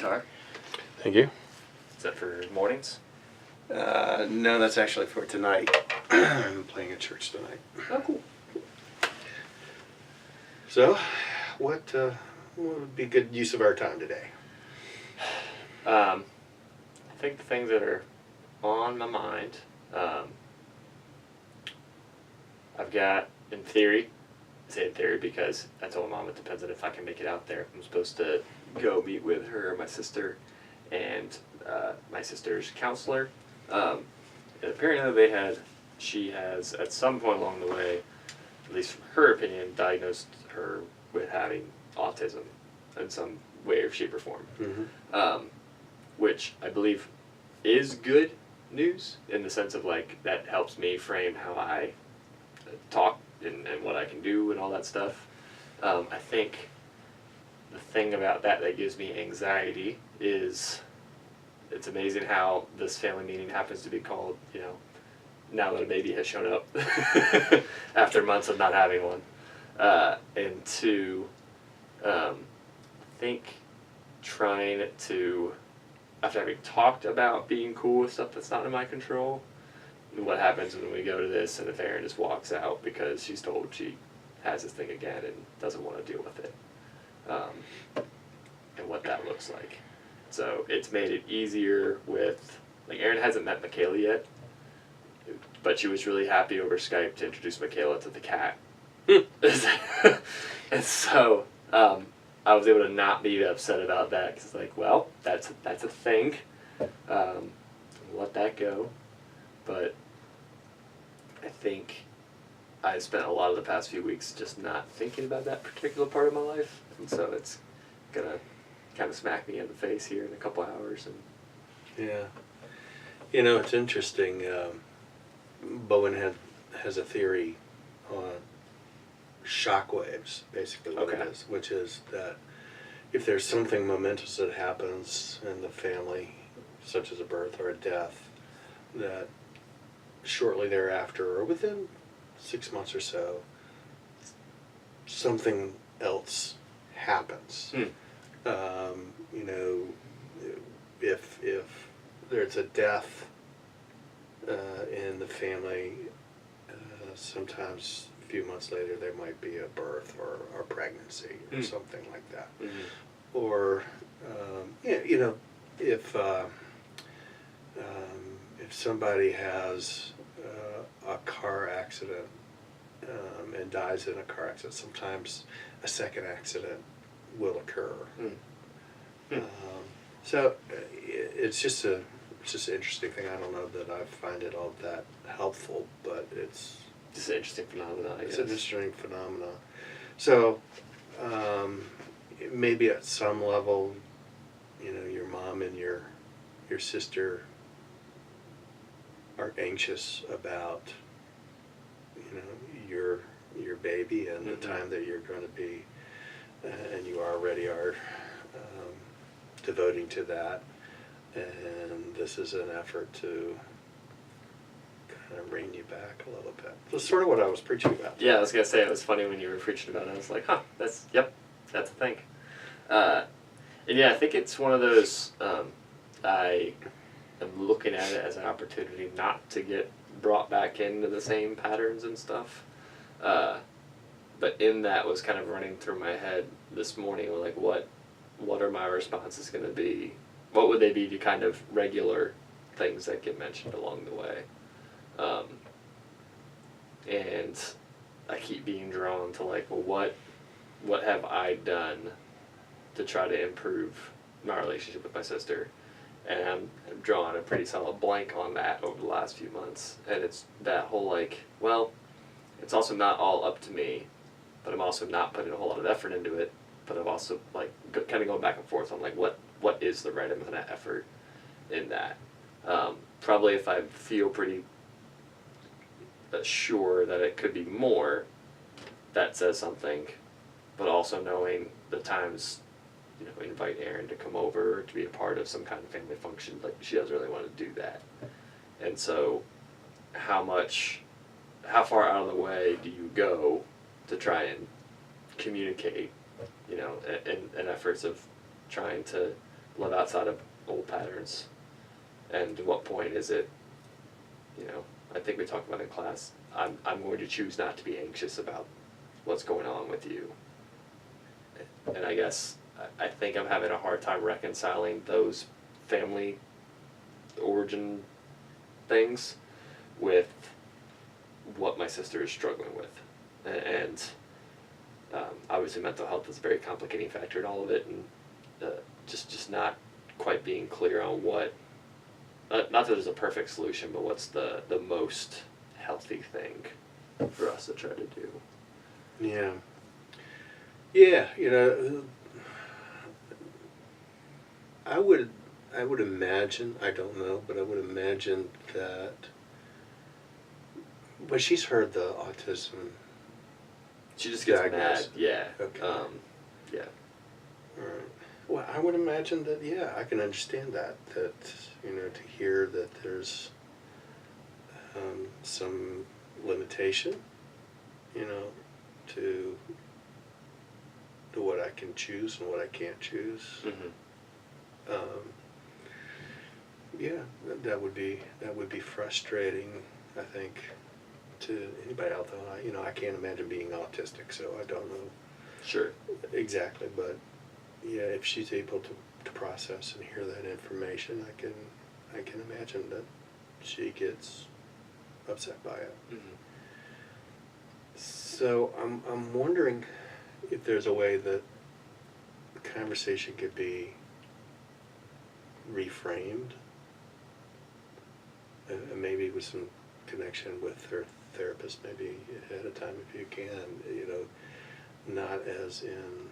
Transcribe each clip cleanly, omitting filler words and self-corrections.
guitar. Thank you. Is that for mornings? No, that's actually for tonight. I'm playing at church tonight. Oh, cool. So, what would be good use of our time today? I think the things that are on my mind, I've got, in theory, I say in theory because I told my mom it depends on if I can make it out there. I'm supposed to go meet with her, my sister, and my sister's counselor. And apparently she has, at some point along the way, at least from her opinion, diagnosed her with having autism in some way or shape or form. Mm-hmm. Which I believe is good news in the sense of like that helps me frame how I talk and what I can do and all that stuff. I think the thing about that gives me anxiety is it's amazing how this family meeting happens to be called, now that a baby has shown up after months of not having one. And two, I think trying to, after having talked about being cool with stuff that's not in my control, what happens when we go to this and if Erin just walks out because she's told she has this thing again and doesn't want to deal with it, and what that looks like. So it's made it easier with, like, Erin hasn't met Michaela yet, but she was really happy over Skype to introduce Michaela to the cat. And so I was able to not be upset about that because, like, well, that's a thing. Let that go. But I think I spent a lot of the past few weeks just not thinking about that particular part of my life, and so it's gonna kind of smack me in the face here in a couple hours. And Yeah. It's interesting. Bowen has a theory on shockwaves, basically what it is, which is that if there's something momentous that happens in the family, such as a birth or a death, that shortly thereafter, or within 6 months or so, something else happens. If there's a death in the family, sometimes a few months later there might be a birth or a pregnancy or something like that. Mm-hmm. Or, if somebody has a car accident and dies in a car accident, sometimes a second accident will occur. So it's just an interesting thing. I don't know that I find it all that helpful, but it's just an interesting phenomenon, I guess. It's an interesting phenomenon. So maybe at some level, your mom and your sister are anxious about your baby and the time that you're going to be, and you already are devoting to that, and this is an effort to kind of rein you back a little bit. That's sort of what I was preaching about. Yeah, I was gonna say it was funny when you were preaching about it. I was like, that's a thing. And yeah, I think it's one of those. I am looking at it as an opportunity not to get brought back into the same patterns and stuff. But in that was kind of running through my head this morning, like what are my responses going to be? What would they be to kind of regular things that get mentioned along the way? And I keep being drawn to like, well, what have I done to try to improve my relationship with my sister? And I'm drawing a pretty solid blank on that over the last few months. And it's that whole like, well, it's also not all up to me, but I'm also not putting a whole lot of effort into it. But I'm also like kind of going back and forth on like what is the right amount of effort in that. Probably if I feel pretty sure that it could be more, that says something. But also knowing the times, invite Erin to come over to be a part of some kind of family function, like she doesn't really want to do that. And so how far out of the way do you go to try and communicate, in efforts of trying to live outside of old patterns, and at what point is it, I think we talked about in class, I'm going to choose not to be anxious about what's going on with you. And I guess I think I'm having a hard time reconciling those family origin things with what my sister is struggling with. And obviously mental health is a very complicating factor in all of it, and just not quite being clear on what, not that there's a perfect solution, but what's the most healthy thing for us to try to do. Yeah. Yeah, I would imagine, I don't know, but I would imagine that, but she's heard the autism. She just gets Diagnosed. mad, yeah. Okay. Yeah. Right. Well, I would imagine that, yeah, I can understand that, to hear that there's some limitation, to what I can choose and what I can't choose. Mm-hmm. Yeah, that would be frustrating, I think, to anybody out there. I can't imagine being autistic, so I don't know Sure. exactly, but yeah, if she's able to process and hear that information, I can imagine that she gets upset by it. Mm-hmm. So I'm wondering if there's a way that the conversation could be reframed, and maybe with some connection with her therapist, maybe ahead of time if you can, not as in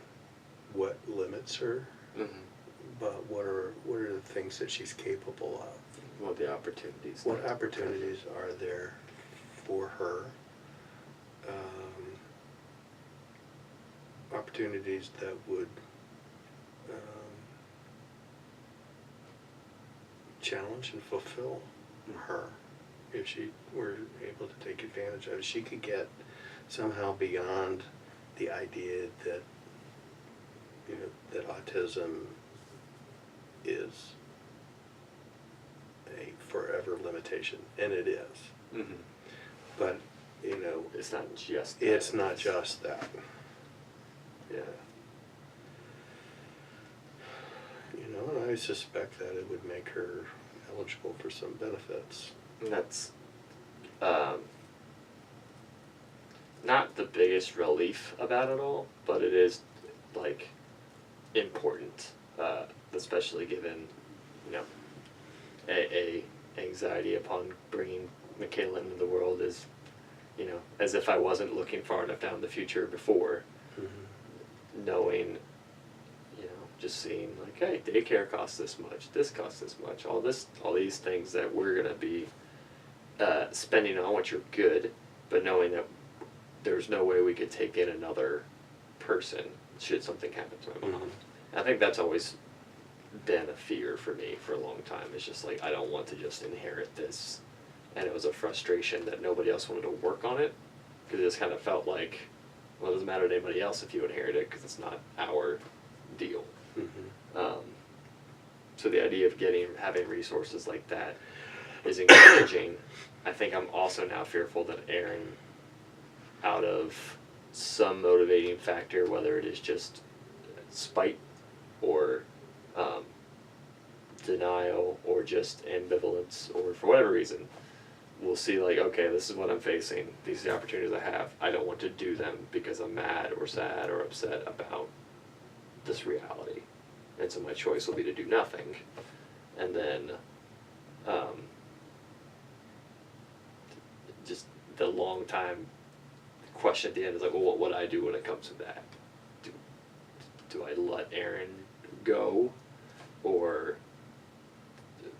what limits her, Mm-hmm. but what are the things that she's capable of? What the opportunities? What that- opportunities are there for her? Opportunities that would challenge and fulfill her, if she were able to take advantage of it. She could get somehow beyond the idea that that autism is a forever limitation, and it is. Mm-hmm. But It's not just that. it's not just that. Yeah. And I suspect that it would make her eligible for some benefits. And that's not the biggest relief about it all, but it is important, especially given a anxiety upon bringing Michaela into the world is as if I wasn't looking far enough down the future before, Mm-hmm. knowing just seeing hey, daycare costs this much, this costs this much, all these things that we're gonna be spending on, which are good, but knowing that there's no way we could take in another person should something happen to my mom. Mm-hmm. I think that's always been a fear for me for a long time. It's just I don't want to just inherit this, and it was a frustration that nobody else wanted to work on it, because it just kind of felt like, well, it doesn't matter to anybody else if you inherit it, because it's not our deal. Mm-hmm. So the idea of having resources like that is encouraging. I think I'm also now fearful that Erin, out of some motivating factor, whether it is just spite or denial or just ambivalence or for whatever reason, we'll see okay, this is what I'm facing, these are the opportunities I have, I don't want to do them because I'm mad or sad or upset about this reality, and so my choice will be to do nothing. And then just the long time question at the end is well, what would I do when it comes to that? Do I let Erin go, or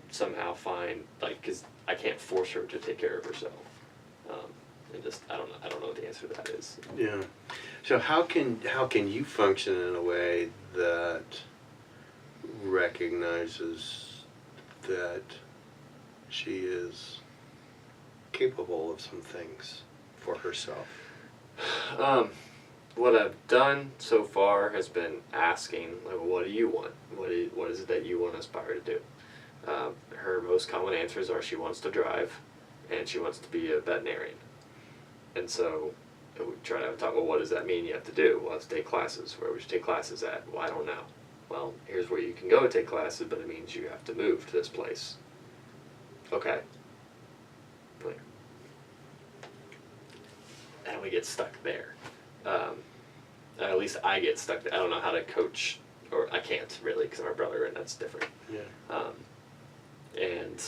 somehow find because I can't force her to take care of herself, and just I don't know what the answer to that is. Yeah. So how can you function in a way that recognizes that she is capable of some things for herself? what I've done so far has been asking, like, what do you want? What is it that you want to aspire to do? Her most common answers are she wants to drive, and she wants to be a veterinarian. And so we try to talk, well, what does that mean you have to do? Well, let's take classes. Where would you take classes at? Well, I don't know. Well, here's where you can go take classes, but it means you have to move to this place. Okay. Like, and we get stuck there. At least I get stuck there. I don't know how to coach, or I can't really because I'm a brother and that's different. Yeah. And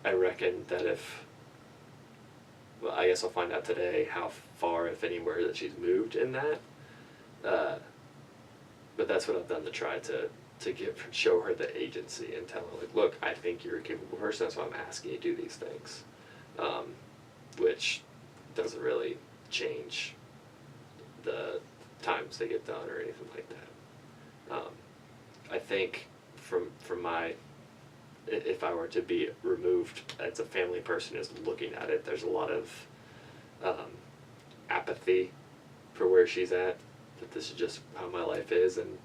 I reckon that well, I guess I'll find out today how far, if anywhere, that she's moved in that. But that's what I've done to try to show her the agency and tell her, like, look, I think you're a capable person, that's why I'm asking you to do these things. Which doesn't really change the times they get done or anything like that. I think from my, if I were to be removed as a family person is looking at it, there's a lot of apathy for where she's at, that this is just how my life is and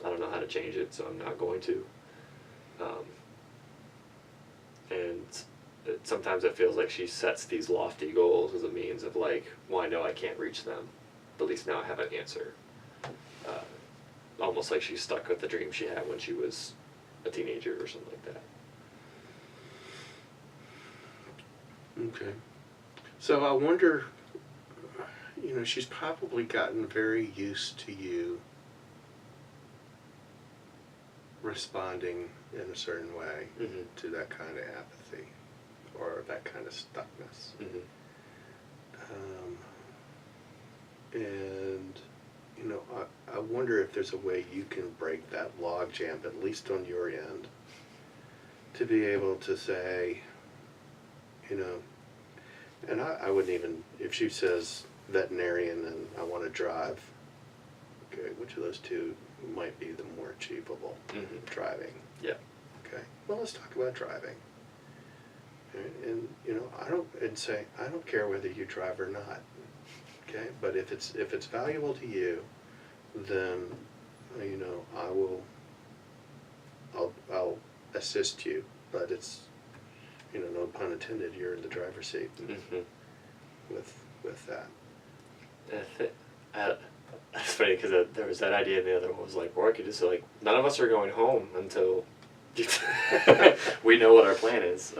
I don't know how to change it, so I'm not going to. Sometimes it feels like she sets these lofty goals as a means of, like, well, I know I can't reach them, but at least now I have an answer. Almost like she's stuck with the dream she had when she was a teenager or something like that. Okay. So I wonder, she's probably gotten very used to you responding in a certain way Mm-hmm. to that kind of apathy or that kind of stuckness. Mm-hmm. And, I wonder if there's a way you can break that log jam, at least on your end, to be able to say, and I wouldn't even, if she says veterinarian and I want to drive, okay, which of those two might be the more achievable? Mm-hmm. Driving. Yeah. Okay, well, let's talk about driving. And I don't care whether you drive or not. Okay, but if it's valuable to you, then I'll assist you. But it's no pun intended. You're in the driver's seat Mm-hmm. with that. That's funny because there was that idea and the other one was like, or I could just say, like, none of us are going home until we know what our plan is.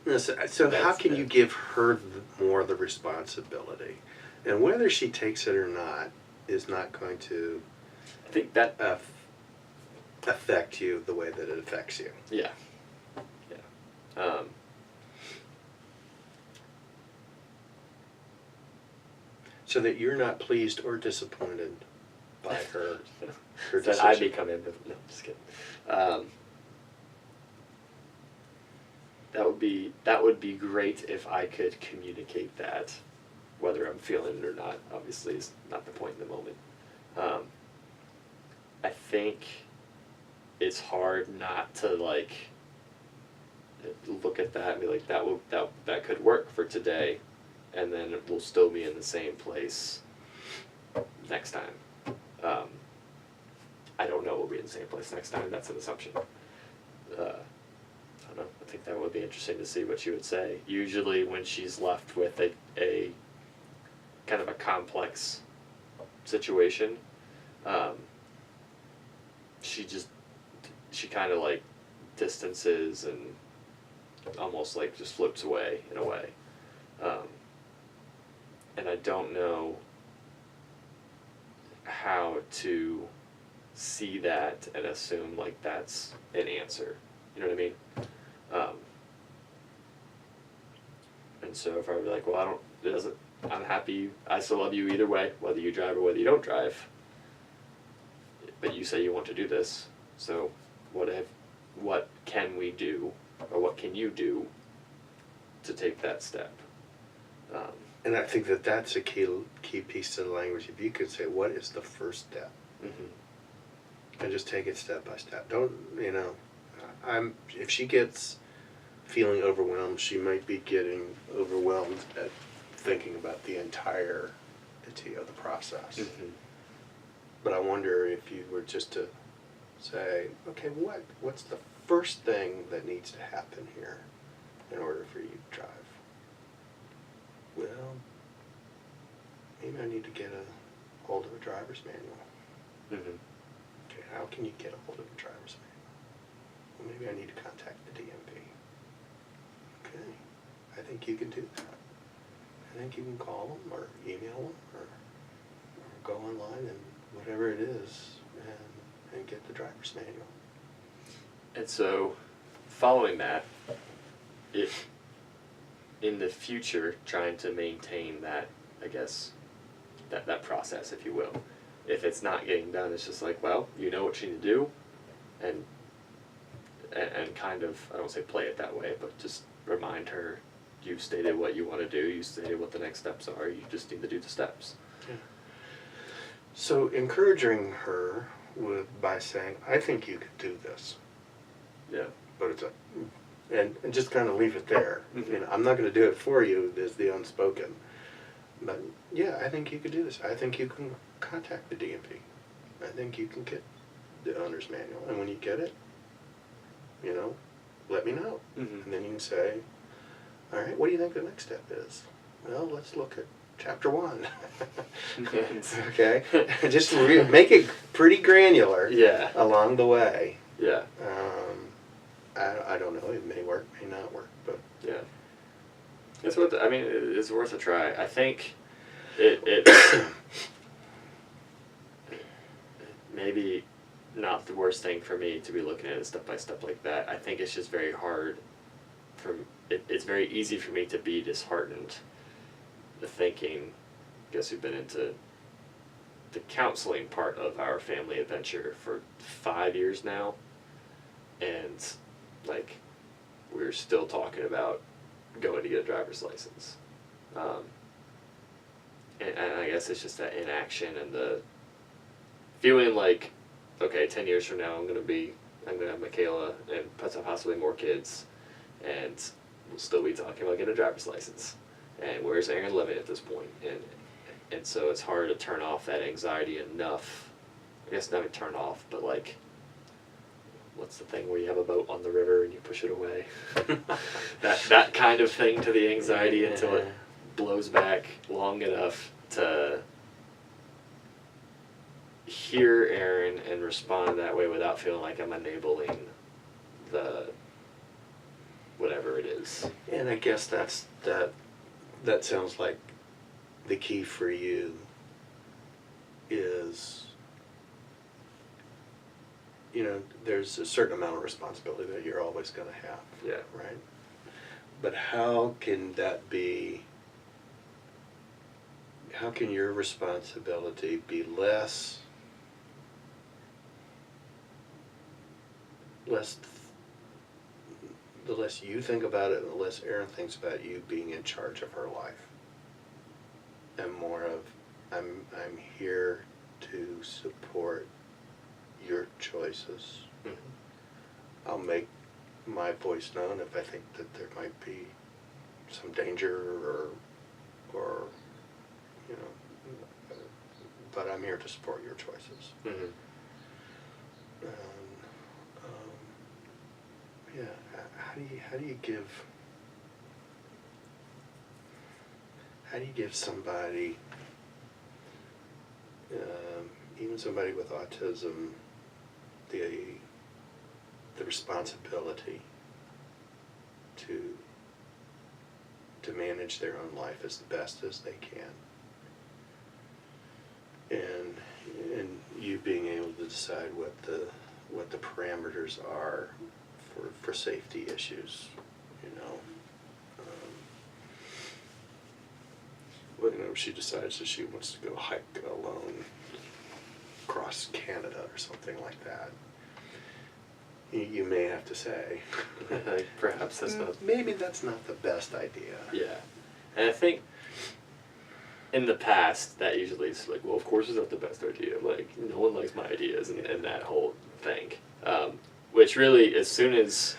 So how can it. you give her more of the responsibility? And whether she takes it or not is not going to I think that affect you the way that it affects you. yeah. So that you're not pleased or disappointed by her that I decision. become ambivalent. No, just kidding. That would be great if I could communicate that, whether I'm feeling it or not. Obviously, is not the point in the moment. I think it's hard not to, like, look at that and be like, that could work for today, and then we'll still be in the same place next time. I don't know we'll be in the same place next time. That's an assumption. I don't know. I think that would be interesting to see what she would say. Usually when she's left with a kind of a complex situation, she kind of, like, distances and almost, like, just floats away in a way. And I don't know how to see that and assume, like, that's an answer. You know what I mean? And so if I were like, well, I'm happy, I still love you either way, whether you drive or whether you don't drive, but you say you want to do this, so what can we do, or what can you do to take that step? And I think that's a key piece to the language. If you could say, what is the first step? Mm-hmm. And just take it step by step. Don't, if she gets feeling overwhelmed, she might be getting overwhelmed at thinking about the entire fluidity of the process. Mm-hmm. But I wonder if you were just to say, okay, what's the first thing that needs to happen here in order for you to drive? Well, maybe I need to get a hold of a driver's manual. Mm-hmm. Okay, how can you get a hold of a driver's manual? Well, maybe I need to contact the DMV. Okay, I think you can do that. I think you can call them or email them or go online and whatever it is and get the driver's manual. And so, following that, if in the future trying to maintain that, I guess, that process, if you will, if it's not getting done, it's just like, well, you know what you need to do, and kind of, I don't say play it that way, but just remind her, you've stated what you want to do, you stated what the next steps are, you just need to do the steps. Yeah. So encouraging her by saying, I think you could do this. Yeah. But it's and just kind of leave it there. Mm-hmm. You know, I'm not going to do it for you, is the unspoken. But yeah, I think you could do this. I think you can contact the DMV. I think you can get the owner's manual. And when you get it, you know, let me know. Mm-hmm. And then you can say, all right, what do you think the next step is? Well, let's look at chapter 1. Okay? Just make it pretty granular Yeah. along the way. Yeah. I don't know. It may work, may not work, but Yeah. It's worth. I mean, it's worth a try. I think it maybe not the worst thing for me to be looking at it step by step like that. I think it's just very hard. It's very easy for me to be disheartened. The thinking, I guess we've been into the counseling part of our family adventure for 5 years now, and like we're still talking about going to get a driver's license, and I guess it's just that inaction and the feeling like, okay, 10 years from now I'm gonna have Michaela and possibly more kids, and we'll still be talking about getting a driver's license, and where's Aaron living at this point, and so it's hard to turn off that anxiety enough. I guess not turn off, but like, what's the thing where you have a boat on the river and you push it away? that kind of thing to the anxiety until it blows back long enough to hear Aaron and respond that way without feeling like I'm enabling the whatever it is. and I guess that sounds like the key for you is, you know, there's a certain amount of responsibility that you're always going to have. Yeah. Right? But how can your responsibility be less the less you think about it and the less Erin thinks about you being in charge of her life, and more of I'm here to support your choices. Mm-hmm. I'll make my voice known if I think that there might be some danger or you know, but I'm here to support your choices. Mm-hmm. Yeah, how do you give somebody, even somebody with autism, the responsibility to manage their own life as the best as they can, and you being able to decide what the parameters are for safety issues, you know. Well, you know, if she decides that she wants to go hike alone across Canada or something like that, you may have to say, Perhaps that's not. maybe that's not the best idea. Yeah, and I think in the past that usually is like, well, of course it's not the best idea. Like, no one likes my ideas and that whole thing. Which really, as soon as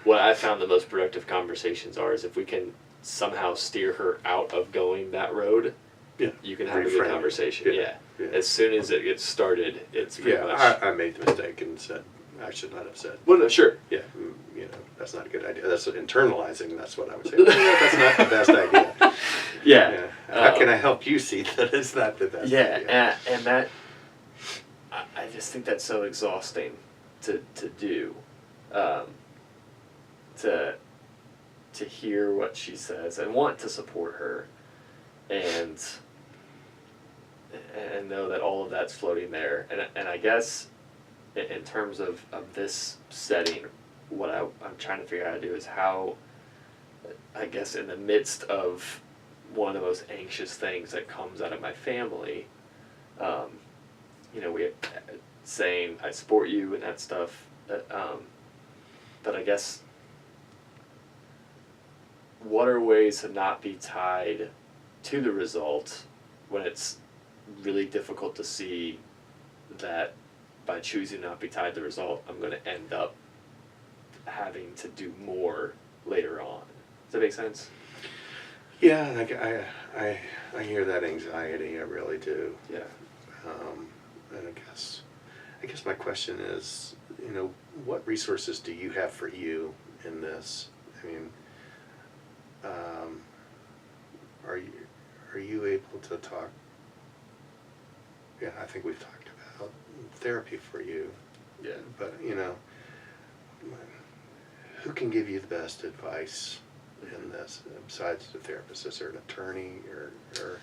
what I found the most productive conversations are is if we can somehow steer her out of going that road Yeah. you can have a Reframe good it. conversation. Yeah. Yeah. Yeah. As soon as it gets started, it's pretty Yeah, much. I made the mistake and said, I should not have said. Well, no, sure. Yeah, that's not a good idea. That's internalizing, that's what I would say. That's not the best idea. Yeah. How can I help you see that it's not the best Yeah, idea? and that, I just think that's so exhausting to do, to hear what she says and want to support her, and know that all of that's floating there, and I guess in terms of this setting, what I'm trying to figure out how to do is how, I guess in the midst of one of the most anxious things that comes out of my family, we saying I support you and that stuff, but I guess what are ways to not be tied to the result when it's really difficult to see that by choosing not be tied to the result, I'm going to end up having to do more later on. Does that make sense? Yeah, I hear that anxiety, I really do. Yeah. And I guess my question is, what resources do you have for you in this? I mean, are you able to talk? Yeah, I think we've talked about therapy for you. Yeah. But who can give you the best advice in this besides the therapist? Is there an attorney or?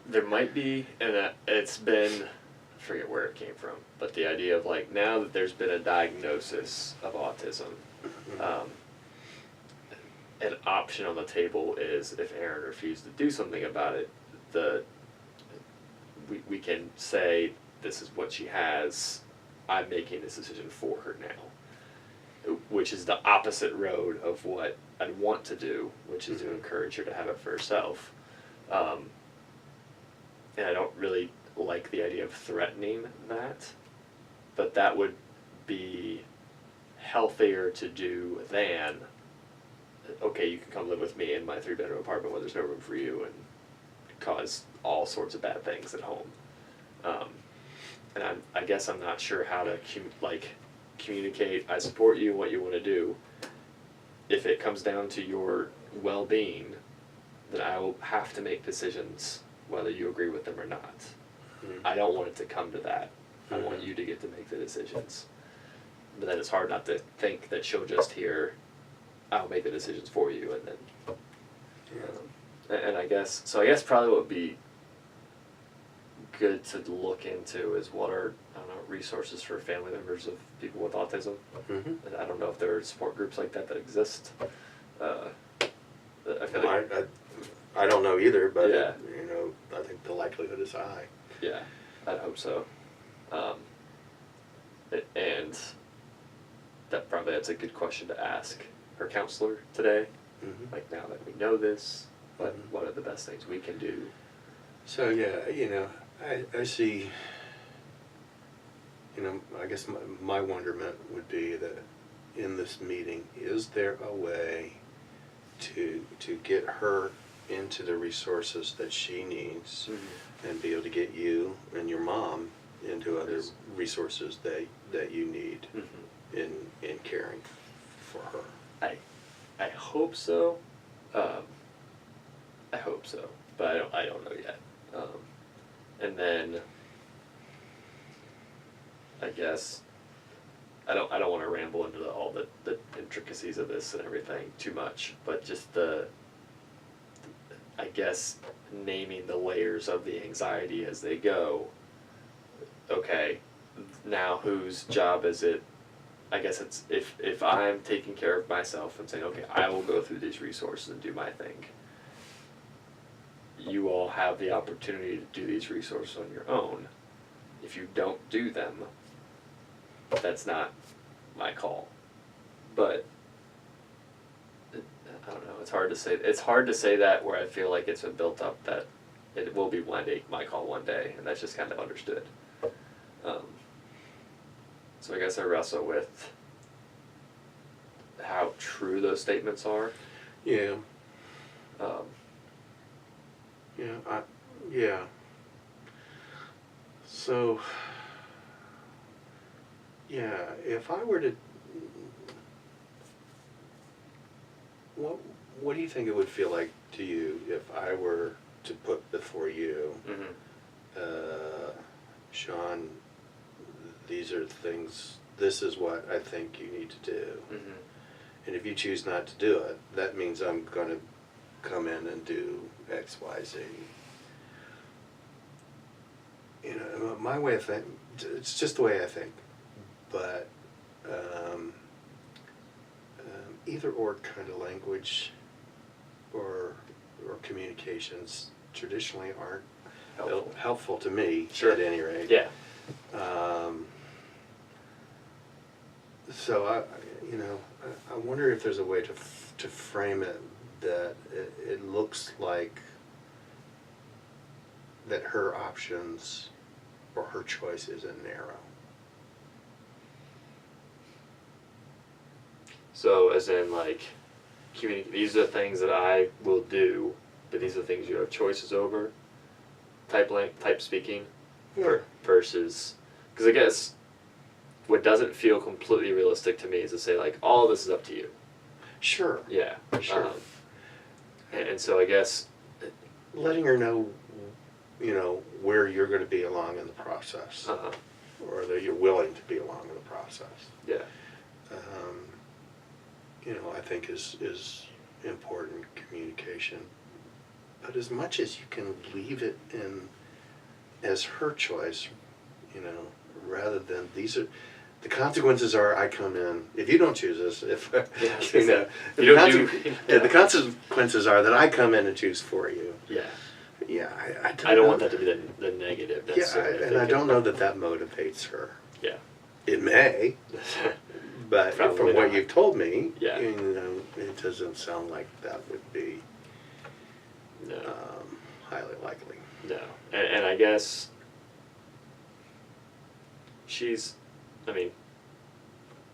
There might be, and it's been, I forget where it came from, but the idea of like now that there's been a diagnosis of autism, an option on the table is if Erin refused to do something about it, we can say this is what she has. I'm making this decision for her now, which is the opposite road of what I'd want to do, which is to encourage her to have it for herself. And I don't really like the idea of threatening that, but that would be healthier to do than, okay, you can come live with me in my 3-bedroom apartment where there's no room for you and cause all sorts of bad things at home. And I guess I'm not sure how to communicate, I support you, what you want to do. If it comes down to your well-being, then I will have to make decisions whether you agree with them or not. Mm-hmm. I don't want it to come to that. I want you to get to make the decisions. But then it's hard not to think that she'll just hear, I'll make the decisions for you, and then, and I guess probably what would be good to look into is what are, I don't know, resources for family members of people with autism. Mm-hmm. And I don't know if there are support groups like that exist. I feel I, like, I don't know either, but Yeah. I think the likelihood is high. yeah, I'd hope so. And that's a good question to ask her counselor today. Mm-hmm. Like, now that we know this, what are the best things we can do? So yeah, I see. I guess my wonderment would be that in this meeting, is there a way to get her into the resources that she needs, and be able to get you and your mom into other resources that you need in caring for her? I hope so. I hope so, but I don't know yet. And then I guess I don't want to ramble into all the intricacies of this and everything too much, but just I guess naming the layers of the anxiety as they go. Okay, now whose job is it? I guess it's if I'm taking care of myself and saying, okay, I will go through these resources and do my thing. You all have the opportunity to do these resources on your own. If you don't do them, that's not my call. But I don't know. It's hard to say. It's hard to say that where I feel like it's been built up that it will be my call one day, and that's just kind of understood. So I guess I wrestle with how true those statements are. Yeah. Yeah. So, yeah, if I were to, what what do you think it would feel like to you if I were to put before you, Mm-hmm. Sean, these are things, this is what I think you need to do. Mm-hmm. And if you choose not to do it, that means I'm going to come in and do X, Y, Z. You know, my way of thinking, it's just the way I think. But um, either or kind of language or communications traditionally aren't helpful to me, Sure. at any rate. Yeah. So I wonder if there's a way to frame it that it looks like that her options or her choice isn't narrow. So, as in, like, these are the things that I will do, but these are the things you have choices over. Type speaking, versus, because I guess what doesn't feel completely realistic to me is to say, like, all of this is up to you. Sure. Yeah. Sure. And so I guess, Letting her know, where you're going to be along in the process, or that you're willing to be along in the process. yeah. I think is important communication. But as much as you can leave it in as her choice, rather than the consequences are I come in, if you don't choose this, the consequences are that I come in and choose for you. Yeah. Yeah, I don't want that to be the negative Yeah, necessarily. and I don't know that motivates her. Yeah. It may, but Probably from what not. you've told me, Yeah. it doesn't sound like that would be No. highly likely. No. And I guess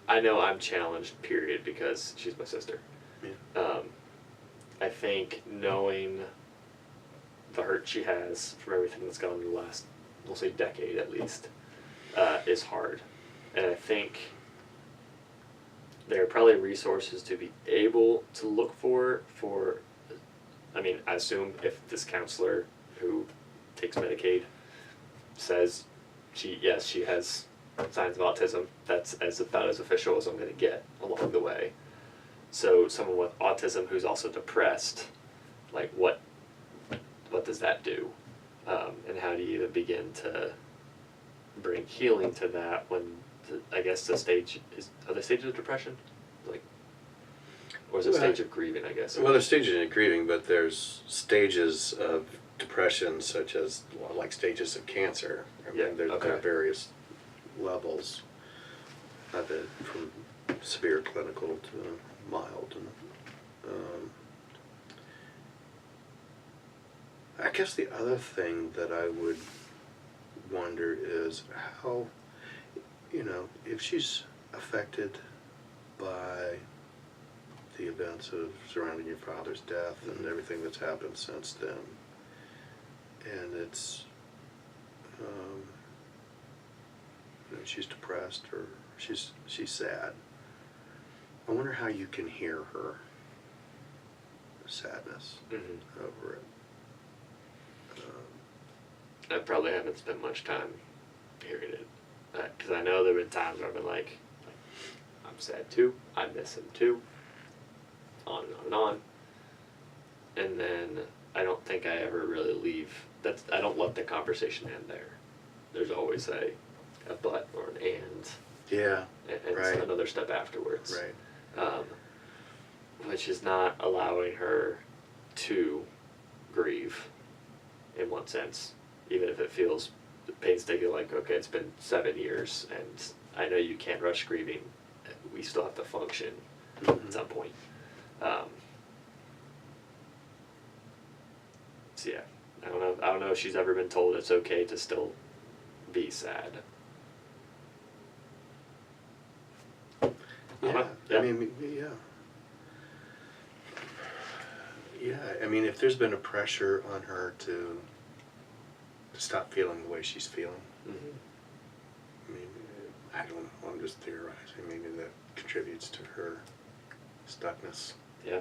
I know I'm challenged, period, because she's my sister. Yeah. I think knowing the hurt she has from everything that's gone in the last, we'll say, decade at least, is hard. And I think there are probably resources to be able to look for, I assume if this counselor who takes Medicaid says she has signs of autism, that's about as official as I'm going to get along the way. So someone with autism who's also depressed, like what does that do? And how do you even begin to bring healing to that when are the stages of depression? Or is it stage of grieving, I guess? Well, there's stages of grieving, but there's stages of depression such as, like stages of cancer. There are various levels of it, from severe clinical to mild. And I guess the other thing that I would wonder is how, if she's affected by the events surrounding your father's death and everything that's happened since then, and it's, she's depressed or she's sad. I wonder how you can hear her sadness over it. I probably haven't spent much time hearing it, because I know there have been times where I've been like, I'm sad too, I miss him too, on and on and on, and then I don't think I ever really leave. I don't let the conversation end there. There's always a but or an and. Yeah. And right. Another step afterwards. Right. Which is not allowing her to grieve, in one sense, even if it feels painstaking, like, okay, it's been 7 years, and I know you can't rush grieving. We still have to function at some point. So yeah, I don't know if she's ever been told it's okay to still be sad. Yeah. Yeah. I mean, yeah. Yeah, I mean, if there's been a pressure on her to stop feeling the way she's feeling, I mean, I don't know, I'm just theorizing, maybe that contributes to her stuckness. Yeah.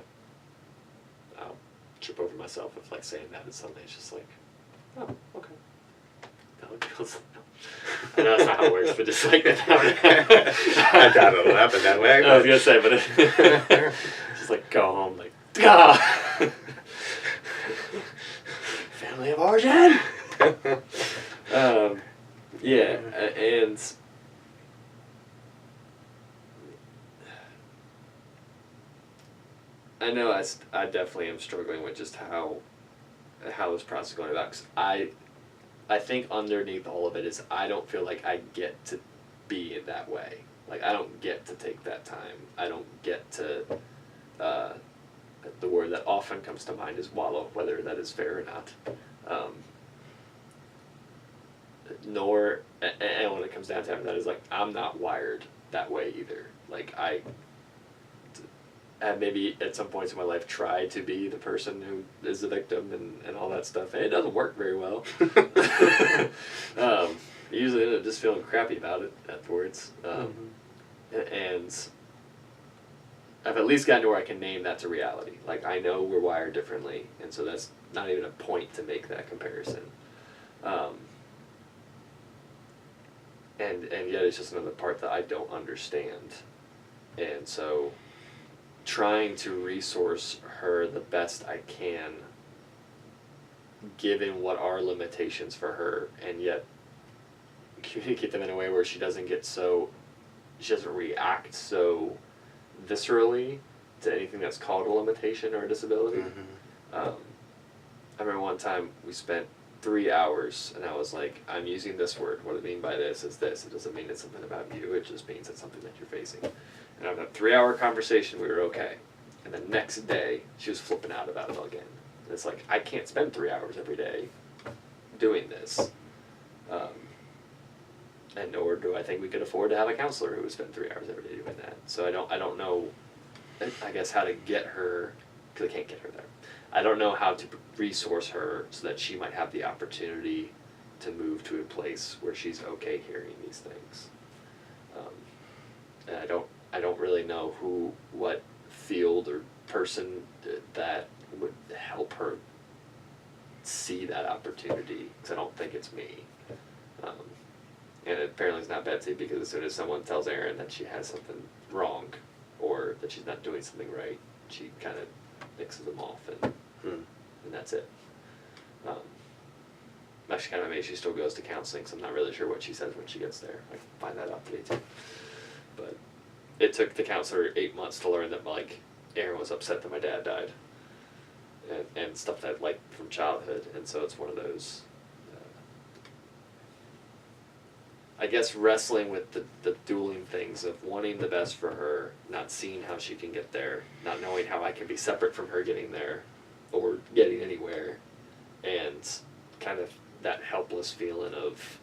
I'll trip over myself if like saying that, and suddenly it's just like, oh, okay. No, it feels. I know that's not how it works, but just like that. I doubt it'll happen that way. I was gonna say, but just like go home, like, ah! Family of origin. Yeah, and I know I definitely am struggling with just how this process is going about, because I think underneath all of it is I don't feel like I get to be in that way. Like, I don't get to take that time. I don't get to, the word that often comes to mind is wallow, whether that is fair or not. Nor, and when it comes down to that, is like, I'm not wired that way either. Like, I maybe at some points in my life tried to be the person who is the victim and all that stuff, and it doesn't work very well. Usually I end up just feeling crappy about it afterwards. And I've at least gotten to where I can name that to reality. Like, I know we're wired differently, and so that's not even a point to make that comparison. And yet it's just another part that I don't understand. And so trying to resource her the best I can, given what are limitations for her, and yet communicate them in a way where she doesn't react so viscerally to anything that's called a limitation or a disability. I remember one time we spent 3 hours, and I was like, I'm using this word. What I mean by this is this. It doesn't mean it's something about you. It just means it's something that you're facing. And after a 3-hour conversation, we were okay. And the next day, she was flipping out about it again. And it's like, I can't spend 3 hours every day doing this. And nor do I think we could afford to have a counselor who would spend 3 hours every day doing that. So I don't know, I guess, how to get her, because I can't get her there. I don't know how to resource her so that she might have the opportunity to move to a place where she's okay hearing these things. And I don't really know what field or person that would help her see that opportunity, because I don't think it's me. And apparently it's not Betsy, because as soon as someone tells Erin that she has something wrong or that she's not doing something right, she kind of mixes them off and that's it. I'm actually kind of amazed she still goes to counseling, so I'm not really sure what she says when she gets there. I can find that out today too. But it took the counselor 8 months to learn that, like, Erin was upset that my dad died and stuff that, like, from childhood, and so it's one of those, I guess, wrestling with the dueling things of wanting the best for her, not seeing how she can get there, not knowing how I can be separate from her getting there or getting anywhere, and kind of that helpless feeling of